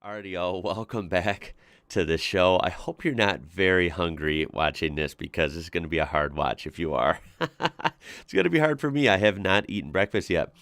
Alrighty, y'all, welcome back to the show. I hope you're not very hungry watching this because it's going to be a hard watch if you are. It's going to be hard for me. I have not eaten breakfast yet.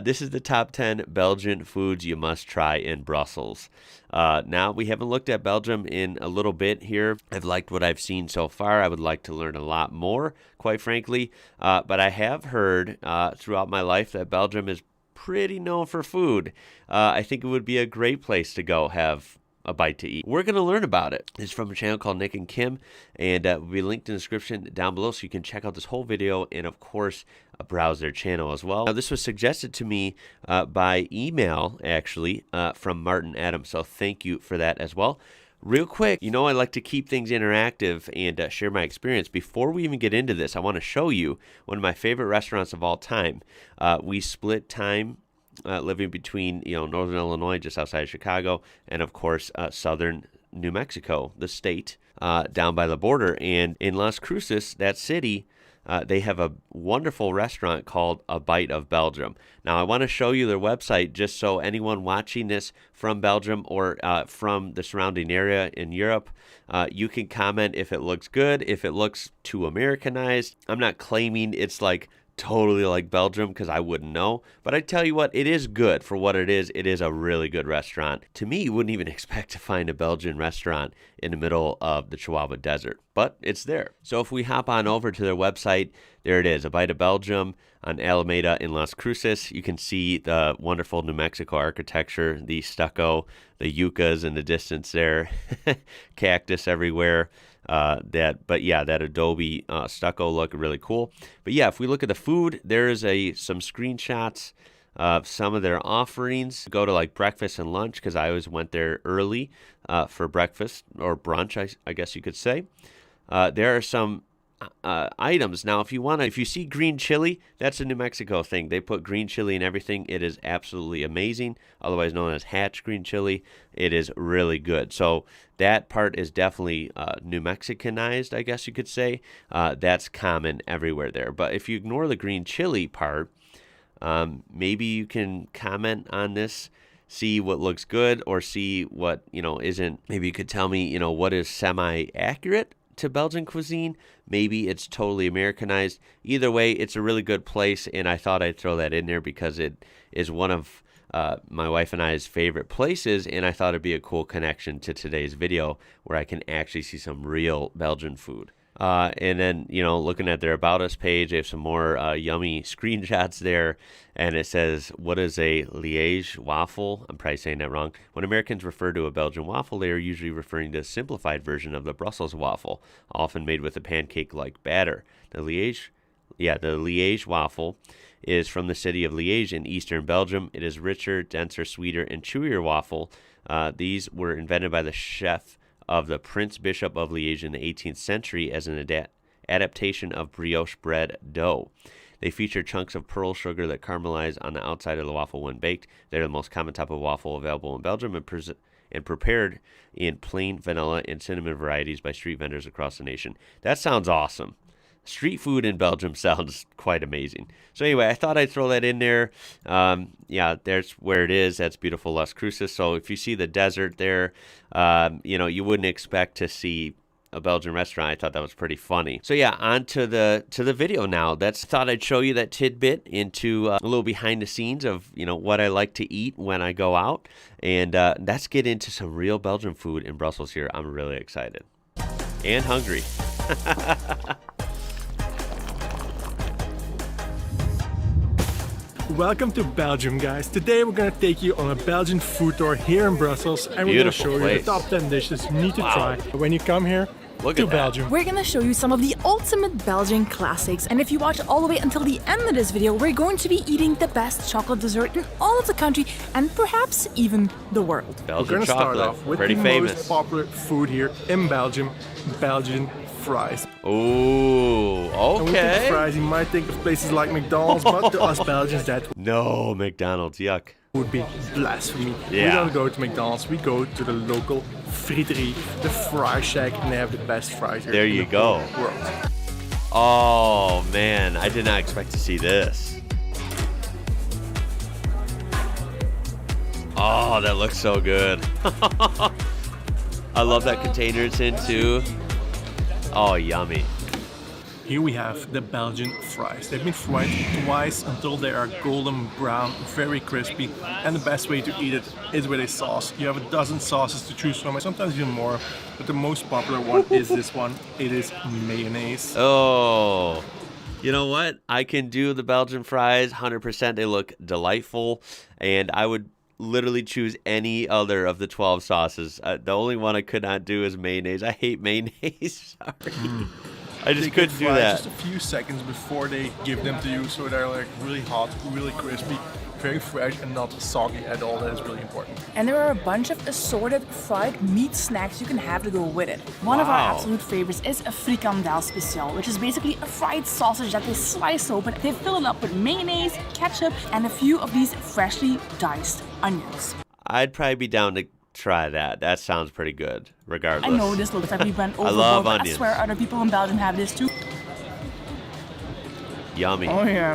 This is the top 10 Belgian foods you must try in Brussels. Now, we haven't looked at Belgium in a little bit here. I've liked what I've seen so far. I would like to learn a lot more, quite frankly. But I have heard throughout my life that Belgium is pretty known for food. I think it would be a great place to go have a bite to eat. We're going to learn about it. It's from a channel called Nick and Kim, and it will be linked in the description down below so you can check out this whole video and, of course, browse their channel as well. Now, this was suggested to me by email, actually, from Martin Adams, so thank you for that as well. Real quick, you know I like to keep things interactive and share my experience. Before we even get into this, I want to show you one of my favorite restaurants of all time. We split time living between northern Illinois, just outside of Chicago, and of course southern New Mexico, the state, down by the border. And in Las Cruces, that city, they have a wonderful restaurant called A Bite of Belgium. Now, I want to show you their website just so anyone watching this from Belgium or from the surrounding area in Europe, you can comment if it looks good, if it looks too Americanized. I'm not claiming it's like totally like Belgium because I wouldn't know, but I tell you what, it is good for what it is. It is a really good restaurant. To me, you wouldn't even expect to find a Belgian restaurant in the middle of the Chihuahua Desert, but it's there. So if we hop on over to their website, there it is, A Bite of Belgium on Alameda in Las Cruces. You can see the wonderful New Mexico architecture, the stucco, the yuccas in the distance there, cactus everywhere. That adobe stucco look really cool. But yeah, if we look at the food, there's some screenshots of some of their offerings. Go to like breakfast and lunch because I always went there early for breakfast or brunch, I guess you could say. There are some items. Now, if you see green chili, that's a New Mexico thing. They put green chili in everything. It is absolutely amazing, otherwise known as hatch green chili. It is really good. So that part is definitely New Mexicanized, I guess you could say. That's common everywhere there. But if you ignore the green chili part, maybe you can comment on this, see what looks good, or see what isn't. Maybe you could tell me what is semi-accurate to Belgian cuisine. Maybe it's totally Americanized. Either way, it's a really good place, and I thought I'd throw that in there because it is one of my wife and I's favorite places, and I thought it'd be a cool connection to today's video where I can actually see some real Belgian food. And then, looking at their About Us page, they have some more yummy screenshots there. And it says, what is a Liège waffle? I'm probably saying that wrong. When Americans refer to a Belgian waffle, they are usually referring to a simplified version of the Brussels waffle, often made with a pancake-like batter. The Liège waffle is from the city of Liège in eastern Belgium. It is richer, denser, sweeter, and chewier waffle. These were invented by the chef of the Prince Bishop of Liège in the 18th century as an adaptation of brioche bread dough. They feature chunks of pearl sugar that caramelize on the outside of the waffle when baked. They're the most common type of waffle available in Belgium and prepared in plain vanilla and cinnamon varieties by street vendors across the nation. That sounds awesome. Street food in Belgium sounds quite amazing. So anyway, I thought I'd throw that in there. There's where it is. That's beautiful Las Cruces. So if you see the desert there, you wouldn't expect to see a Belgian restaurant. I thought that was pretty funny. So yeah, on to the video now. Thought I'd show you that tidbit into a little behind the scenes of what I like to eat when I go out, and let's get into some real Belgian food in Brussels here. I'm really excited and hungry. Welcome to Belgium, guys. Today we're gonna take you on a Belgian food tour here in Brussels, and we're gonna show you the top 10 dishes you need to try when you come here to Belgium. We're gonna show you some of the ultimate Belgian classics, and if you watch all the way until the end of this video, we're going to be eating the best chocolate dessert in all of the country and perhaps even the world. We're gonna start off with the most popular food here in Belgium, Belgian fries. Ooh, okay. And when you think of fries, you might think of places like McDonald's, but to us Belgians, that no, McDonald's, yuck. Would be blasphemy. Yeah. We don't go to McDonald's, we go to the local friterie, the Fry Shack, and they have the best fries here there in you the go. whole world. Oh man, I did not expect to see this. Oh, that looks so good. I love that container it's in too. Oh, yummy. Here we have the Belgian fries. They've been fried twice until they are golden brown, very crispy. And the best way to eat it is with a sauce. You have a dozen sauces to choose from, sometimes even more. But the most popular one is this one. It is mayonnaise. Oh, you know what? I can do the Belgian fries 100%. They look delightful. And I would literally choose any other of the 12 sauces. The only one I could not do is mayonnaise. I hate mayonnaise. Sorry. I just couldn't do that. Just a few seconds before they give them to you, so they're like really hot, really crispy, very fresh and not soggy at all. That is really important. And there are a bunch of assorted fried meat snacks you can have to go with it. One of our absolute favorites is a frikandel special, which is basically a fried sausage that they slice open. They fill it up with mayonnaise, ketchup, and a few of these freshly diced onions. I'd probably be down to try that. That sounds pretty good, regardless. I know this looks like we went overboard. I love but onions. I swear other people in Belgium have this too. Yummy. Oh yeah.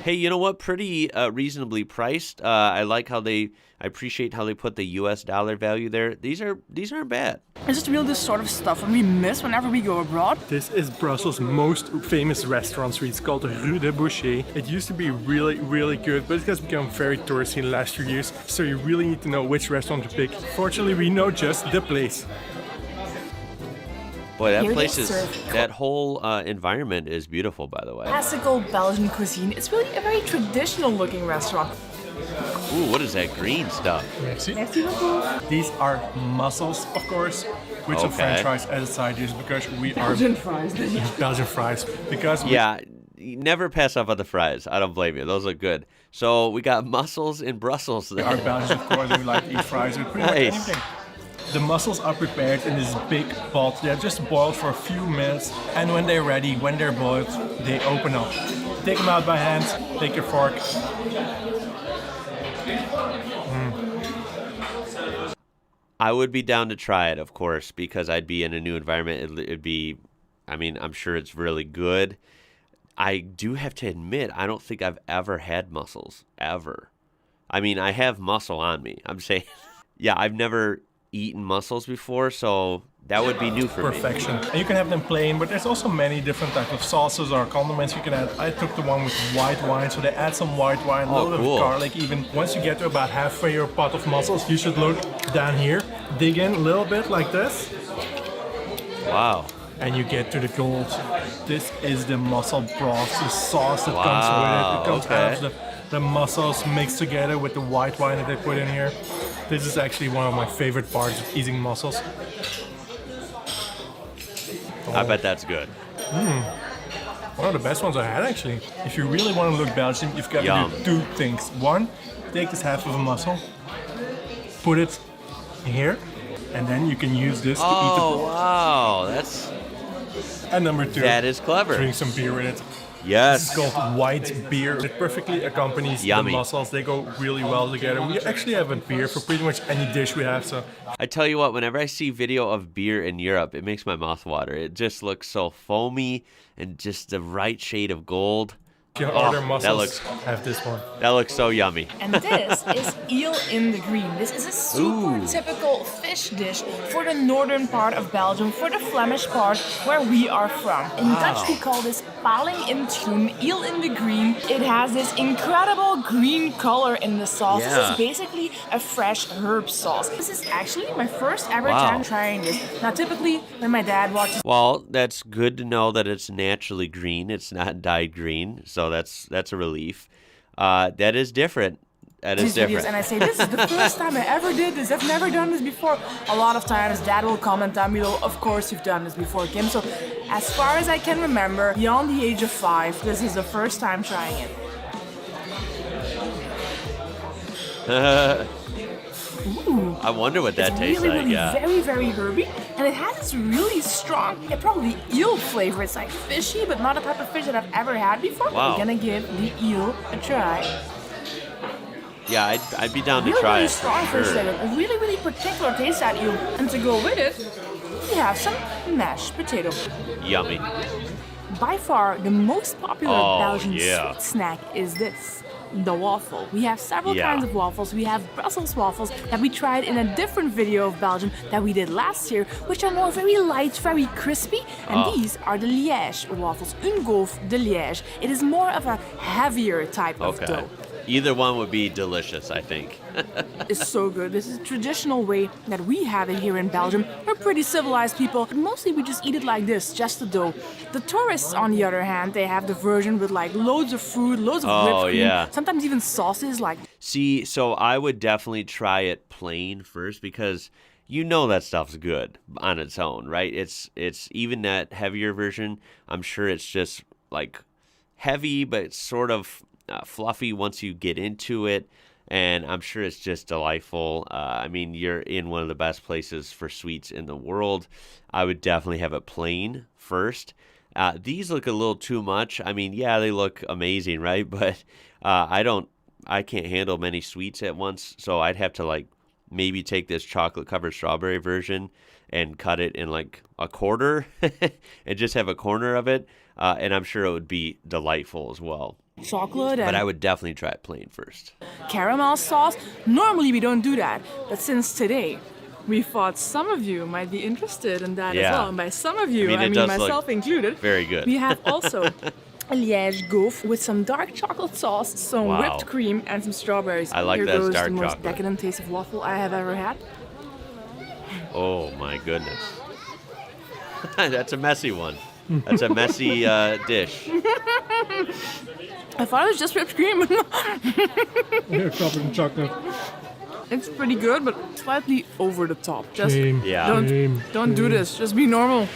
Hey, you know what? Pretty reasonably priced. I like how I appreciate how they put the US dollar value there. These aren't bad. It's just really this sort of stuff we miss whenever we go abroad. This is Brussels' most famous restaurant street. It's called Rue de Boucher. It used to be really, really good, but it has become very touristy in the last few years. So you really need to know which restaurant to pick. Fortunately, we know just the place. Boy, that place is, that whole environment is beautiful, by the way. Classical Belgian cuisine. It's really a very traditional looking restaurant. Ooh, what is that green stuff? Merci. Merci beaucoup. These are mussels, of course, with some French fries as a side dish because we Belgian fries. Belgian fries. Because yeah, you never pass up on the fries. I don't blame you. Those look good. So we got mussels in Brussels there. Our Belgians, of course, we like to eat fries with pretty much anything. The mussels are prepared in this big pot. They're just boiled for a few minutes, and when they're ready, when they're boiled, they open up. Take them out by hand, take your fork. I would be down to try it, of course, because I'd be in a new environment. It'd be, I mean, I'm sure it's really good. I do have to admit, I don't think I've ever had mussels, ever. I mean, I have mussel on me. I'm saying, yeah, I've never eaten mussels before, so that would be new for me. Perfection. And you can have them plain, but there's also many different types of sauces or condiments you can add. I took the one with white wine, so they add some white wine, a little bit of garlic even. Once you get to about halfway your pot of mussels, you should look down here, dig in a little bit like this. Wow. And you get to the gold. This is the mussel broth, the sauce that comes with it. It comes out of the mussels mixed together with the white wine that they put in here. This is actually one of my favorite parts of eating mussels. I bet that's good. One of the best ones I had, actually. If you really want to look Belgian, you've got to do two things. One, take this half of a mussel, put it here, and then you can use this to eat the Oh, wow. That's... And number two, that is clever. Drink some beer with it. Yes. It's called white beer. It perfectly accompanies the mussels. They go really well together. We actually have a beer for pretty much any dish we have. So I tell you what, whenever I see video of beer in Europe, it makes my mouth water. It just looks so foamy and just the right shade of gold. if you order mussels, have this one. That looks so yummy. And this is eel in the green. This is a super typical fish dish for the northern part of Belgium, for the Flemish part where we are from. In Dutch we call this paling in tune, eel in the green. It has this incredible green color in the sauce. This is basically a fresh herb sauce. This is actually my first ever time trying this. Now typically when my dad watches... Well, that's good to know that it's naturally green. It's not dyed green. So that's a relief. That is different. That is different. And I say, this is the first time I ever did this. I've never done this before. A lot of times Dad will comment down below, of course you've done this before, Kim. So as far as I can remember, beyond the age of 5, this is the first time trying it. Ooh, I wonder what that tastes really, like. Really very, very herby. And it has this really strong, probably eel flavor. It's like fishy, but not a type of fish that I've ever had before. Wow. We're gonna give the eel a try. Yeah, I'd be down to Really, try really it. strong fish flavor. A really, really particular taste that eel. And to go with it, we have some mashed potato. Yummy. By far, the most popular Belgian sweet snack is this. the waffle. We have several Yeah. kinds of waffles. We have Brussels waffles that we tried in a different video of Belgium that we did last year, which are more very light, very crispy. And these are the Liège waffles, une gaufre de Liège. It is more of a heavier type of Okay. dough. Either one would be delicious, I think. It's so good. This is a traditional way that we have it here in Belgium. We're pretty civilized people, but mostly we just eat it like this, just the dough. The tourists, on the other hand, they have the version with like loads of food, loads of whipped cream, yeah. sometimes even sauces like See, so I would definitely try it plain first because you know that stuff's good on its own, right? It's even that heavier version. I'm sure it's just like heavy, but it's sort of fluffy once you get into it. And I'm sure it's just delightful. I mean, you're in one of the best places for sweets in the world. I would definitely have it plain first. These look a little too much. I mean, yeah, they look amazing, right? But I can't handle many sweets at once. So I'd have to like maybe take this chocolate covered strawberry version and cut it in like a quarter and just have a corner of it. And I'm sure it would be delightful as well. chocolate But I and would definitely try it plain first. caramel sauce. Normally we don't do that, but since today, we thought some of you might be interested in that as Yeah. well. And by some of you, I mean, I it mean does look myself included. very good. We have also a Liège gaufre with some dark chocolate sauce, some Wow. whipped cream, and some strawberries. I like Here that goes dark the most chocolate. decadent taste of waffle I have ever had. Oh my goodness. That's a messy one. That's a messy dish. I thought it was just whipped cream. Yeah, covered in chocolate. It's pretty good, but slightly over the top. Just Yeah. don't do this. Just be normal.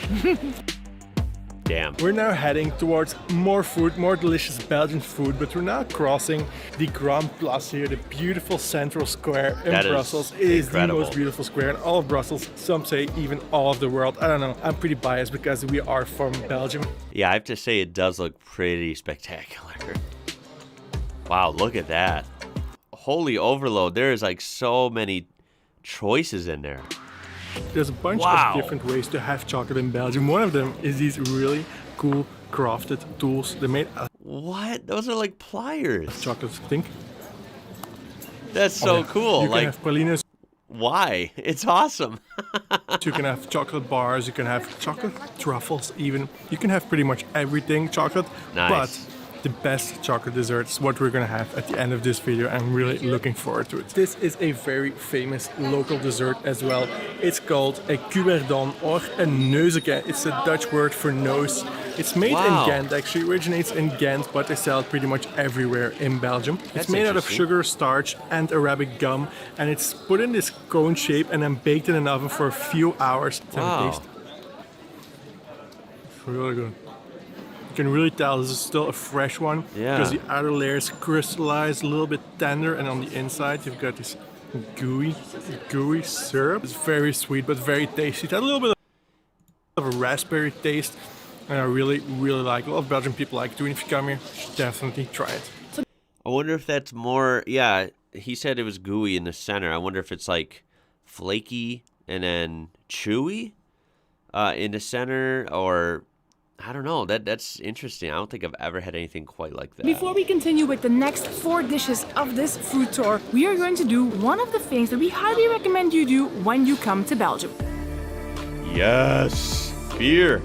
Damn. We're now heading towards more food, more delicious Belgian food, but we're now crossing the Grand Place here, the beautiful central square in That is Brussels. It is the incredible. most beautiful square in all of Brussels. Some say even all of the world. I don't know. I'm pretty biased because we are from Belgium. Yeah, I have to say it does look pretty spectacular. Wow, look at that. Holy overload. There is like so many choices in there. There's a bunch Wow. of different ways to have chocolate in Belgium. One of them is these really cool crafted tools. They're made out What? Those are like pliers. of chocolate, I think. That's so cool. You can Like, have pralines, why? It's awesome. you can have chocolate bars, you can have chocolate truffles even. You can have pretty much everything chocolate. Nice. But the best chocolate dessert is what we're gonna have at the end of this video. I'm really looking forward to it. This is a very famous local dessert as well. It's called a cuberdon or a neuzeke. It's a Dutch word for nose. It's made Wow. in Ghent, actually originates in Ghent, but they sell it pretty much everywhere in Belgium. That's It's made out of interesting. sugar, starch, and Arabic gum, and it's put in this cone shape and then baked in an oven for a few hours. Let's have a Wow. taste. It's really good. You can really tell this is still a fresh one Yeah. because the outer layer is crystallized, a little bit tender, and on the inside you've got this gooey syrup. It's very sweet but very tasty. It has a little bit of a raspberry taste, and I really, really like. A lot of Belgian people like doing. If you come here, you should definitely try it. I wonder if that's more. Yeah, he said it was gooey in the center. I wonder if it's like flaky and then chewy in the center, or I don't know. That's interesting. I don't think I've ever had anything quite like that. Before we continue with the next 4 dishes of this food tour, we are going to do one of the things that we highly recommend you do when you come to Belgium. Yes, beer.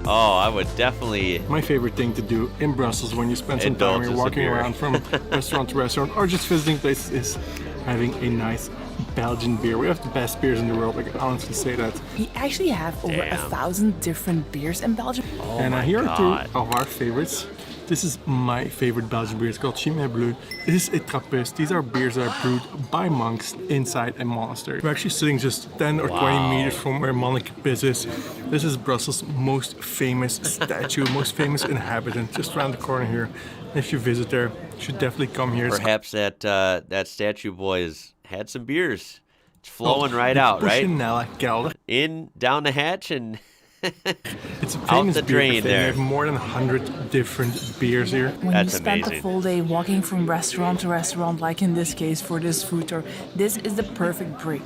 Oh, I would definitely. My favorite thing to do in Brussels when you spend some Indulge time here in walking beer. around from restaurant to restaurant or just visiting places is having a nice Belgian beer. We have the best beers in the world, I can honestly say that. We actually have over Damn. 1,000 different beers in Belgium. And my here are God. 2 of our favorites. This is my favorite Belgian beer. It's called Chimay Bleu. This is a Trappist. These are beers that are brewed by monks inside a monastery. We're actually sitting just 10 or 20 Wow. meters from where Monnik Piss is. This is Brussels' most famous statue, most famous inhabitant, just around the corner here. If you visit there, you should definitely come here. It's Perhaps that statue boy has had some beers. It's flowing right out, right? Pushinella Kelder. In down the hatch and It's a Out famous the beer drain cafe. there. We have more than 100 different beers here. When That's you spend amazing. a full day walking from restaurant to restaurant, like in this case for this food tour, this is the perfect break.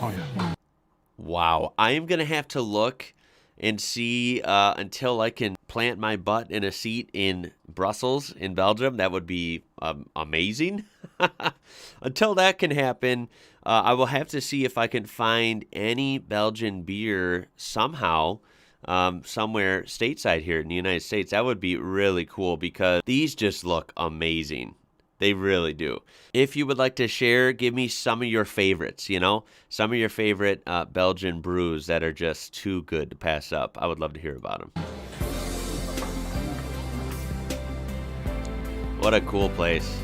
Oh yeah. wow. I am gonna have to look and see until I can plant my butt in a seat in Brussels, in Belgium, that would be amazing. Until that can happen, I will have to see if I can find any Belgian beer somehow, somewhere stateside here in the United States. That would be really cool because these just look amazing. They really do. If you would like to share, give me some of your favorites, some of your favorite Belgian brews that are just too good to pass up. I would love to hear about them. What a cool place.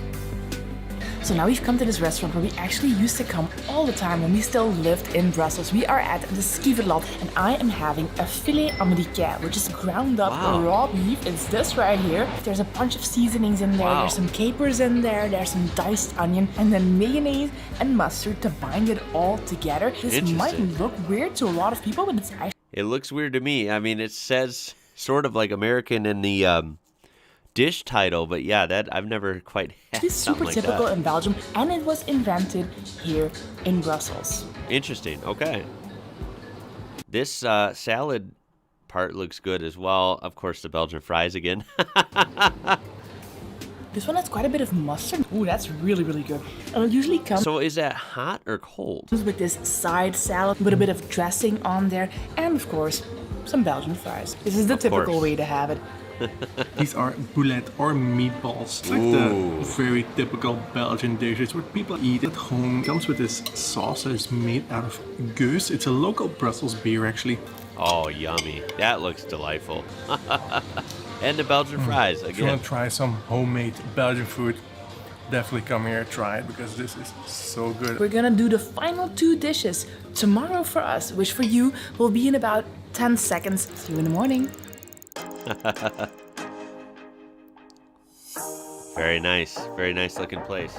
So now we've come to this restaurant where we actually used to come all the time when we still lived in Brussels. We are at the Skiverland and I am having a filet américain, which is ground up raw beef. It's this right here. There's a bunch of seasonings in there. There's some capers in there. There's some diced onion and then mayonnaise and mustard to bind it all together. This might look weird to a lot of people, but it's actually... It looks weird to me. I mean, it says sort of like American in the... dish title, but yeah, that I've never quite had super like typical that. in Belgium, and it was invented here in Brussels. Interesting. Okay. This salad part looks good as well. Of course, the Belgian fries again. This one has quite a bit of mustard. Ooh, that's really, really good. And it usually comes So is that hot or cold? with this side salad with a bit of dressing on there, and of course, some Belgian fries. This is the typical way to have it. These are boulettes or meatballs. It's like the very typical Belgian dishes what people eat at home. It comes with this sauce that is made out of goose. It's a local Brussels beer actually. Oh, yummy. That looks delightful. And the Belgian fries again. If you want to try some homemade Belgian food, definitely come here and try it because this is so good. We're gonna do the final two dishes tomorrow for us, which for you will be in about 10 seconds. See you in the morning. Very nice looking place.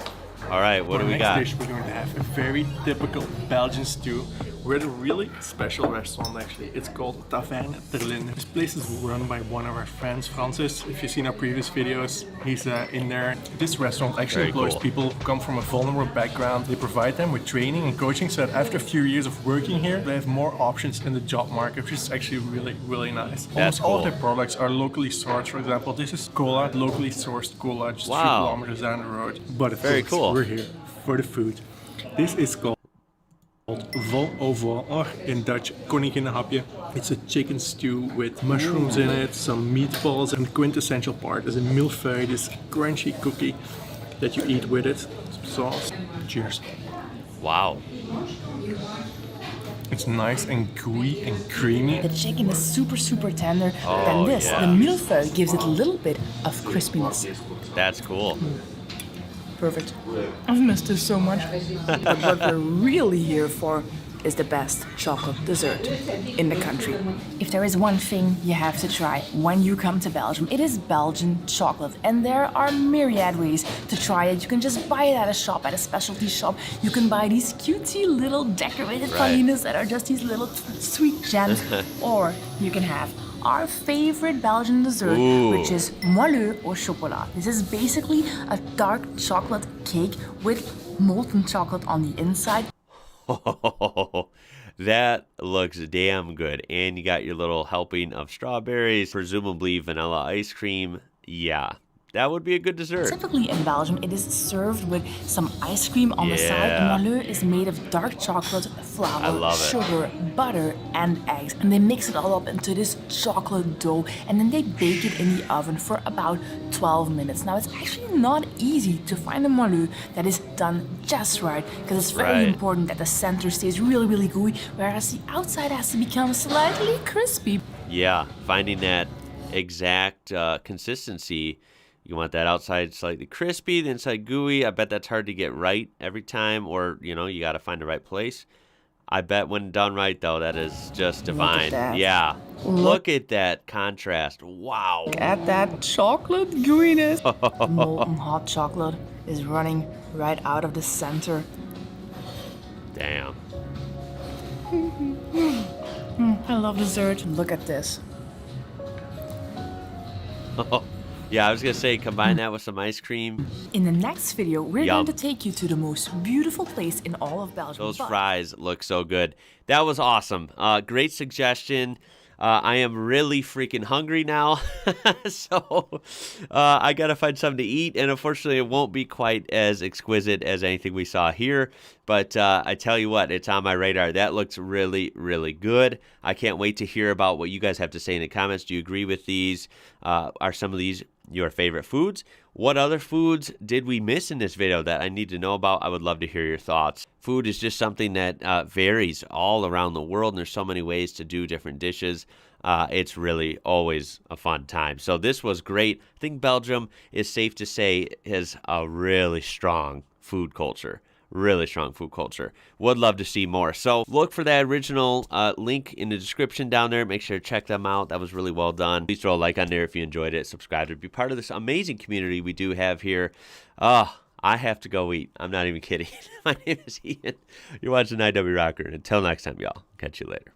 All right, what do we got? Next dish we're going to have a very typical Belgian stew. We're at a really special restaurant actually. It's called Taverne Terlin. This place is run by one of our friends, Francis. If you've seen our previous videos, he's in there. This restaurant actually employs people who come from a vulnerable background. They provide them with training and coaching so that after a few years of working here, they have more options in the job market, which is actually really, really nice. Almost all of their products are locally sourced. For example, this is cola, locally sourced cola, just 3 kilometers down the road. But of course, we're here for the food. This is called vol au vent, or in Dutch, koninginnenhapje. It's a chicken stew with mushrooms in it, some meatballs, and the quintessential part is a millefeuille, this crunchy cookie that you eat with it. Some sauce. Cheers. Wow. It's nice and gooey and creamy. The chicken is super, super tender. Then this, the millefeuille, gives it a little bit of crispiness. That's cool. Perfect. I've missed this so much. But what we're really here for is the best chocolate dessert in the country. If there is one thing you have to try when you come to Belgium, it is Belgian chocolate. And there are myriad ways to try it. You can just buy it at a shop, at a specialty shop. You can buy these cutesy little decorated pralines that are just these little sweet gems. Or you can have our favorite Belgian dessert, which is moelleux au chocolat. This is basically a dark chocolate cake with molten chocolate on the inside. Oh, that looks damn good. And you got your little helping of strawberries, presumably vanilla ice cream. Yeah, that would be a good dessert. Typically in Belgium, it is served with some ice cream on the side. And moelleux is made of dark chocolate, flour, sugar, butter, and eggs. And they mix it all up into this chocolate dough. And then they bake it in the oven for about 12 minutes. Now, it's actually not easy to find a moelleux that is done just right, because it's very important that the center stays really, really gooey, whereas the outside has to become slightly crispy. Yeah, finding that exact consistency. You want that outside slightly crispy, the inside gooey. I bet that's hard to get right every time, or, you got to find the right place. I bet when done right, though, that is just divine. Look at that. Yeah. Look at that contrast. Wow. Look at that chocolate gooiness. Molten hot chocolate is running right out of the center. Damn. I love dessert. Look at this. Yeah, I was going to say, combine that with some ice cream. In the next video, we're going to take you to the most beautiful place in all of Belgium. Those fries look so good. That was awesome. Great suggestion. I am really freaking hungry now, so I gotta find something to eat, and unfortunately it won't be quite as exquisite as anything we saw here, but I tell you what, it's on my radar. That looks really, really good. I can't wait to hear about what you guys have to say in the comments. Do you agree with these? Are some of these your favorite foods? What other foods did we miss in this video that I need to know about? I would love to hear your thoughts. Food is just something that varies all around the world, and there's so many ways to do different dishes. It's really always a fun time. So this was great. I think Belgium is safe to say has a really strong food culture. Really strong food culture. Would love to see more. So look for that original link in the description down there. Make sure to check them out. That was really well done. Please throw a like on there if you enjoyed it. Subscribe to be part of this amazing community we do have here. I have to go eat. I'm not even kidding. My name is Ian. You're watching IW Rocker. And until next time, y'all. Catch you later.